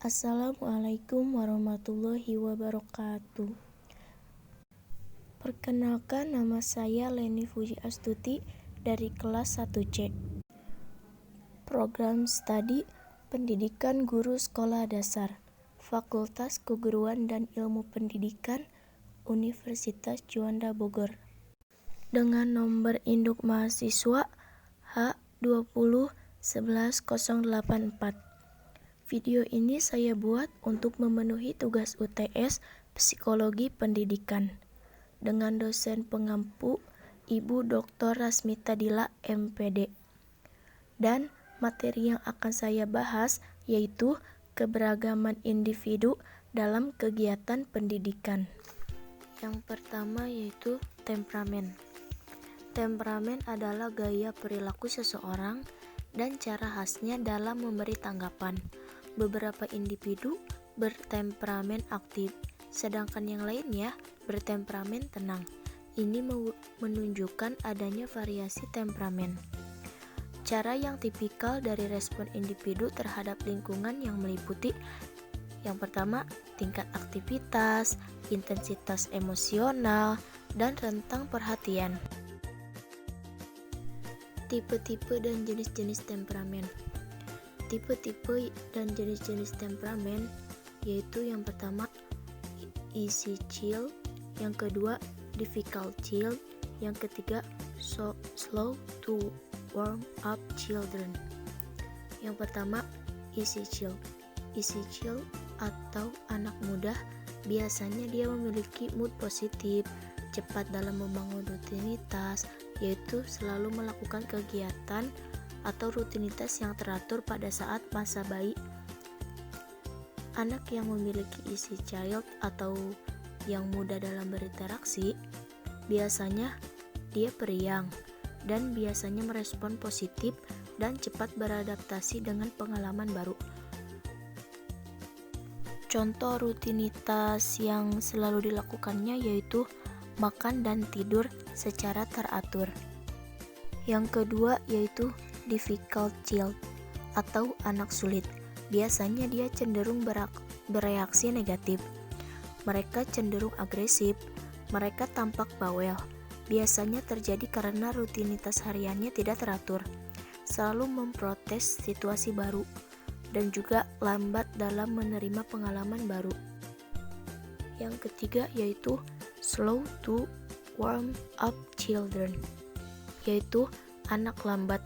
Assalamualaikum warahmatullahi wabarakatuh. Perkenalkan, nama saya Leni Fuji Astuti dari kelas 1C. Program studi Pendidikan Guru Sekolah Dasar, Fakultas Keguruan dan Ilmu Pendidikan, Universitas Juanda Bogor. Dengan nomor induk mahasiswa H20111084. Video ini saya buat untuk memenuhi tugas UTS Psikologi Pendidikan dengan dosen pengampu Ibu Dr. Rasmita Dila, MPD. Dan materi yang akan saya bahas yaitu keberagaman individu dalam kegiatan pendidikan. Yang pertama yaitu temperamen. Temperamen adalah gaya perilaku seseorang dan cara khasnya dalam memberi tanggapan. Beberapa individu bertemperamen aktif, sedangkan yang lainnya bertemperamen tenang. Ini menunjukkan adanya variasi temperamen. Cara yang tipikal dari respon individu terhadap lingkungan yang meliputi yang pertama, tingkat aktivitas, intensitas emosional, dan rentang perhatian. Tipe-tipe dan jenis-jenis temperamen. Tipe-tipe dan jenis-jenis temperamen yaitu yang pertama easy chill, yang kedua difficult chill, yang ketiga slow to warm up children. Yang pertama easy chill. Easy chill atau anak muda biasanya dia memiliki mood positif, cepat dalam membangun rutinitas, yaitu selalu melakukan kegiatan atau rutinitas yang teratur pada saat masa bayi. Anak yang memiliki easy child atau yang mudah dalam berinteraksi, biasanya dia periang dan biasanya merespon positif dan cepat beradaptasi dengan pengalaman baru. Contoh rutinitas yang selalu dilakukannya yaitu makan dan tidur secara teratur. Yang kedua yaitu difficult child atau anak sulit. Biasanya dia cenderung bereaksi negatif. Mereka cenderung agresif. Mereka tampak bawel. Biasanya terjadi karena rutinitas hariannya tidak teratur. Selalu memprotes situasi baru dan juga lambat dalam menerima pengalaman baru. Yang ketiga yaitu slow to warm up children, yaitu anak lambat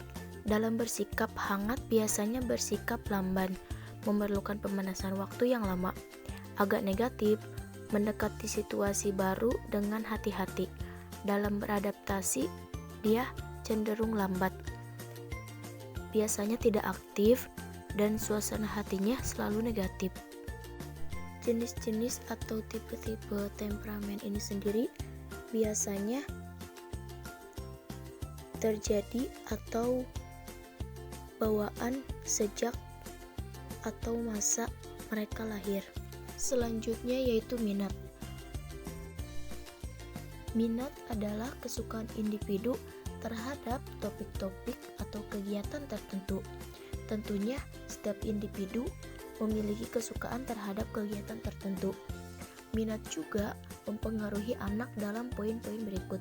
dalam bersikap hangat, biasanya bersikap lamban, memerlukan pemanasan waktu yang lama, agak negatif, mendekati situasi baru dengan hati-hati. Dalam beradaptasi, dia cenderung lambat, biasanya tidak aktif, dan suasana hatinya selalu negatif. Jenis-jenis atau tipe-tipe temperamen ini sendiri biasanya terjadi atau bawaan sejak atau masa mereka lahir. Selanjutnya yaitu minat. Minat adalah kesukaan individu terhadap topik-topik atau kegiatan tertentu. Tentunya setiap individu memiliki kesukaan terhadap kegiatan tertentu. Minat juga mempengaruhi anak dalam poin-poin berikut,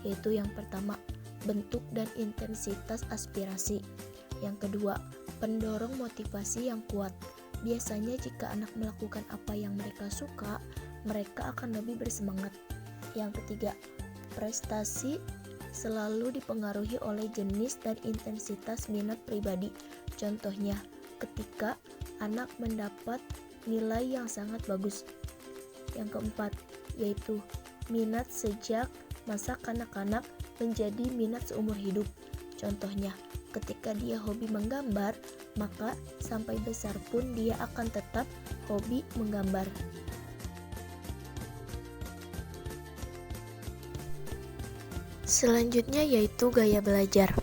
yaitu yang pertama, bentuk dan intensitas aspirasi. Yang kedua, pendorong motivasi yang kuat. Biasanya jika anak melakukan apa yang mereka suka, mereka akan lebih bersemangat. Yang ketiga, prestasi selalu dipengaruhi oleh jenis dan intensitas minat pribadi. Contohnya, ketika anak mendapat nilai yang sangat bagus. Yang keempat, yaitu minat sejak masa kanak-kanak menjadi minat seumur hidup. Contohnya, ketika dia hobi menggambar, maka sampai besar pun dia akan tetap hobi menggambar. Selanjutnya yaitu gaya belajar.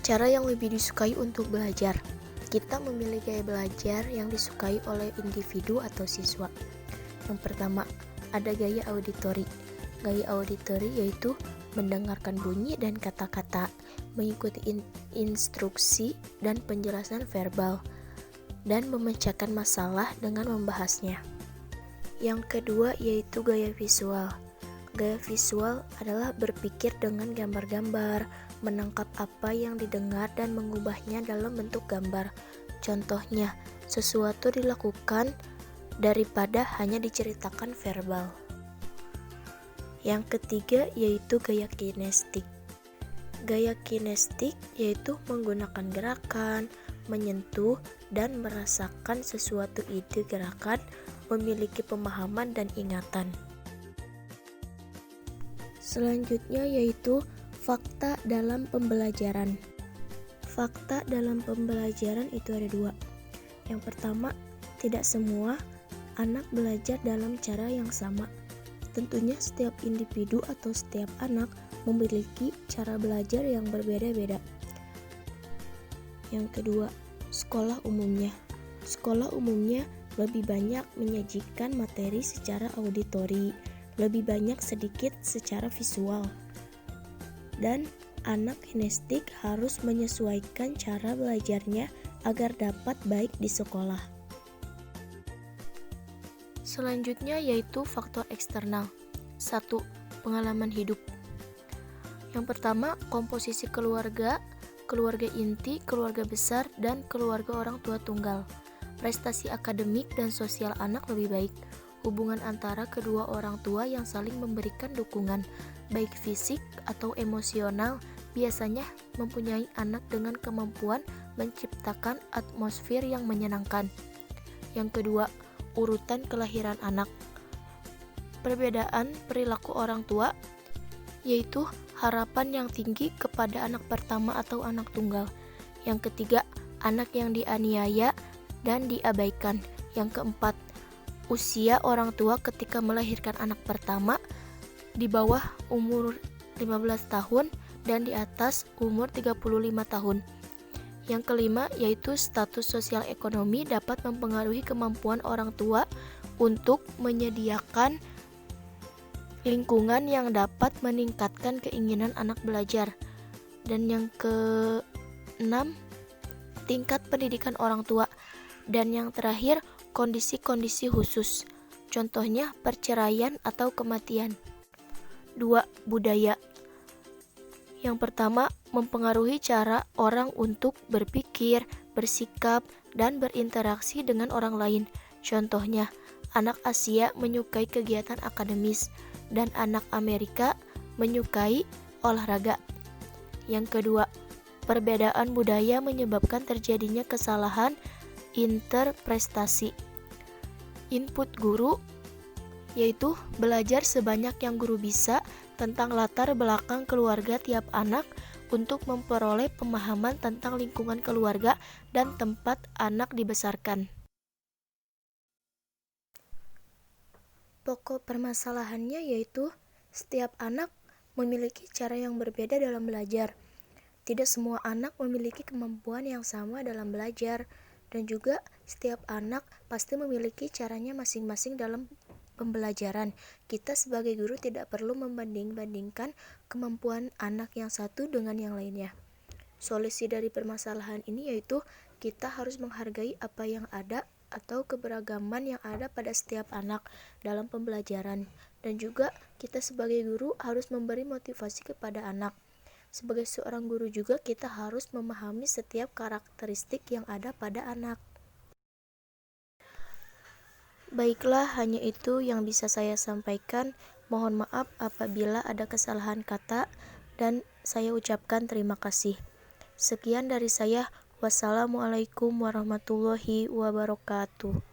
Cara yang lebih disukai untuk belajar. Kita memilih gaya belajar yang disukai oleh individu atau siswa. Yang pertama, ada gaya auditori. Gaya auditori yaitu mendengarkan bunyi dan kata-kata, mengikuti instruksi dan penjelasan verbal. dan memecahkan masalah dengan membahasnya. Yang kedua yaitu gaya visual. Gaya visual adalah berpikir dengan gambar-gambar, menangkap apa yang didengar dan mengubahnya dalam bentuk gambar. Contohnya, sesuatu dilakukan daripada hanya diceritakan verbal. Yang ketiga yaitu gaya kinestik. Gaya kinestik yaitu menggunakan gerakan, menyentuh, dan merasakan sesuatu ide gerakan, memiliki pemahaman dan ingatan. Selanjutnya yaitu fakta dalam pembelajaran. Fakta dalam pembelajaran itu ada dua. Yang pertama, tidak semua anak belajar dalam cara yang sama. Tentunya setiap individu atau setiap anak memiliki cara belajar yang berbeda-beda. Yang kedua, sekolah umumnya. Sekolah umumnya lebih banyak menyajikan materi secara auditori, lebih banyak sedikit secara visual. Dan anak kinestik harus menyesuaikan cara belajarnya agar dapat baik di sekolah. Selanjutnya yaitu faktor eksternal. 1. Pengalaman hidup. Yang pertama, komposisi keluarga, keluarga inti, keluarga besar, dan keluarga orang tua tunggal. Prestasi akademik dan sosial anak lebih baik. Hubungan antara kedua orang tua yang saling memberikan dukungan, baik fisik atau emosional, biasanya mempunyai anak dengan kemampuan menciptakan atmosfer yang menyenangkan. Yang kedua, urutan kelahiran anak. Perbedaan perilaku orang tua, yaitu harapan yang tinggi kepada anak pertama atau anak tunggal. Yang ketiga, anak yang dianiaya dan diabaikan. Yang keempat, usia orang tua ketika melahirkan anak pertama di bawah umur 15 tahun dan di atas umur 35 tahun. Yang kelima yaitu status sosial ekonomi dapat mempengaruhi kemampuan orang tua untuk menyediakan lingkungan yang dapat meningkatkan keinginan anak belajar. Dan yang keenam, tingkat pendidikan orang tua. Dan yang terakhir, kondisi-kondisi khusus. Contohnya perceraian atau kematian. 2. Budaya. Yang pertama, mempengaruhi cara orang untuk berpikir, bersikap, dan berinteraksi dengan orang lain. Contohnya, anak Asia menyukai kegiatan akademis, dan anak Amerika menyukai olahraga. Yang kedua, perbedaan budaya menyebabkan terjadinya kesalahan interpretasi. Input guru, yaitu belajar sebanyak yang guru bisa tentang latar belakang keluarga tiap anak untuk memperoleh pemahaman tentang lingkungan keluarga dan tempat anak dibesarkan. Pokok permasalahannya yaitu setiap anak memiliki cara yang berbeda dalam belajar. Tidak semua anak memiliki kemampuan yang sama dalam belajar, dan juga setiap anak pasti memiliki caranya masing-masing dalam pembelajaran. Kita sebagai guru tidak perlu membanding-bandingkan kemampuan anak yang satu dengan yang lainnya. Solusi dari permasalahan ini yaitu kita harus menghargai apa yang ada atau keberagaman yang ada pada setiap anak dalam pembelajaran, dan juga kita sebagai guru harus memberi motivasi kepada anak. Sebagai seorang guru juga kita harus memahami setiap karakteristik yang ada pada anak. Baiklah, hanya itu yang bisa saya sampaikan. Mohon maaf apabila ada kesalahan kata dan saya ucapkan terima kasih. Sekian dari saya. Wassalamualaikum warahmatullahi wabarakatuh.